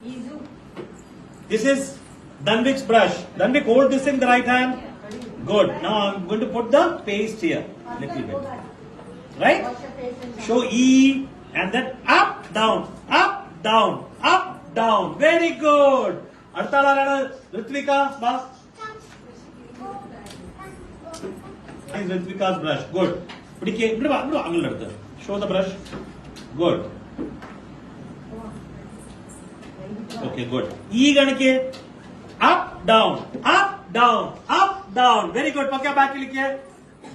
This is Danvik's brush. Danvik, hold this in the right hand. Good. Now I'm going to put the paste here. Little bit. Right? Show E and then up, down, up, down, up, down. Very good. Arthala Ritvika, ba. Is Ritvika's brush. Good. Show the brush. Good. Okay, good. E ganike. Up, down, up, down, up, down. Very good. पक्का back लिखिए.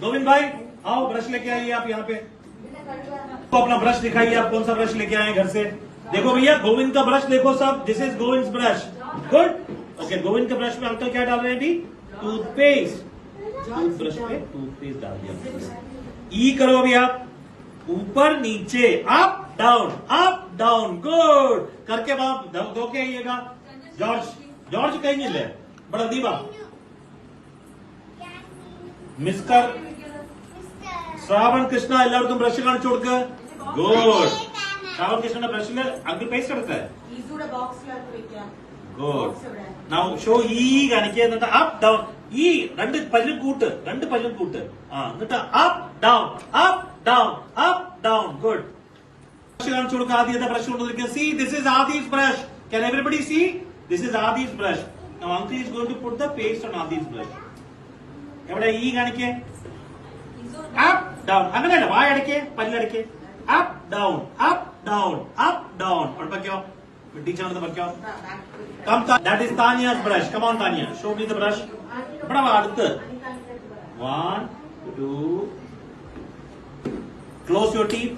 गोविंद भाई, आओ brush लेके आइए आप यहाँ पे. तो अपना ब्रश दिखाइए आप कौन सा ब्रश लेके आए घर से. देखो भैया गोविंद का ब्रश देखो सब. This is Govind brush. Good. Okay, Govind के ब्रश में अंकल क्या डाल रहे हैं अभी? टूथपेस्ट. टूथब्रश पे टूथपेस्ट डाल दिया. ई करो अभी आप. ऊपर नीचे, up down, up down. Good. करके बाप धो के आइएगा. जॉर्ज कहीं नहीं ले. बड़ा दीवा. मिस्टर श्रावण कृष्णा എല്ലാവർക്കും ബ്രഷ് കാണിച്ചു കൊടുക്കുക. ഗുഡ്. ശ്രാവൺ കൃഷ്ണന്റെ ബ്രഷിൽ അങ്കിൾ പേസ്റ്റ് എടുത്തേ. ഗുഡ്. നൗ ഷോ ഇ കാണിക്കുക. എന്നിട്ട് അപ്പ് ഡൗൺ. ഈ രണ്ട് പല്ലും കൂട്ട്. എന്നിട്ട് up down, up down, up down. Good. Brush കാണിച്ചു കൊടുക്കുക. ആദ്യത്തെ ബ്രഷ് കൊണ്ടുവന്നിരിക്കുക. See this is Aadi's brush. Can everybody see? This is Adi's brush. Now uncle is going to put the paste on Adi's brush. എവിടെ ഈ കാണിക്കേ? Up down. അങ്ങനെയല്ല. വായ അടയ്ക്കേ, പല്ലടയ്ക്കേ. Up down, up down, up down. അവിടെ വയ്ക്കോ. ടീച്ചർ അടുത്ത് വയ്ക്കോ. Come, that is Tanya's brush. Come on Tanya. Show me the brush. ഇവിടെ വാ അടുത്ത്. 1, 2. Close your teeth.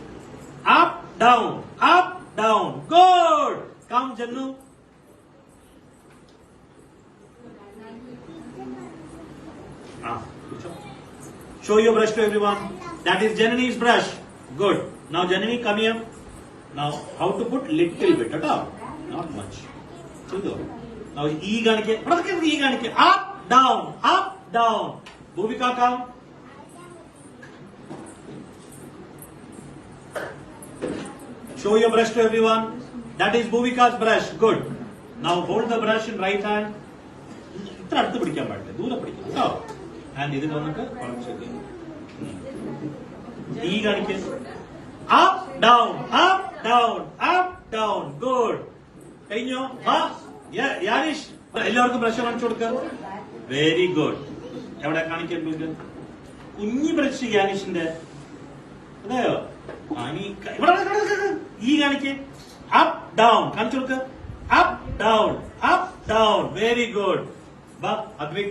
Up, down, up, down. Good. Come Jannu. Show your brush to everyone. That is Janani's brush. Good. Now Janani, come here. Now how to put little bit at all, not much. Now E ganike. What is E ganike? Up, down, up, down. Bhuvika, come. Show your brush to everyone. That is Bhuvika's brush. Good. Now hold the brush in right hand. ഇത്ര അടുത്ത് പിടിക്കാൻ പാടില്ല, ദൂരെ പിടിക്കാം കേട്ടോ. And ഇതിൽ വന്നിട്ട് ഈ കാണിക്കുക. Up down, up down, up down. Good. കഴിഞ്ഞോ? യാനിഷ് എല്ലാവർക്കും ബ്രഷ് കാണിച്ചു കൊടുക്കുക. Very good. എവിടെ കാണിക്കാൻ കുഞ്ഞി ബ്രഷ് യാനിഷിന്റെ അതെയോ? ഈ കാണിക്കേ. അപ്പ് ഡൗൺ കാണിച്ചു കൊടുക്കുക. Up down, up down. Very good. Advik.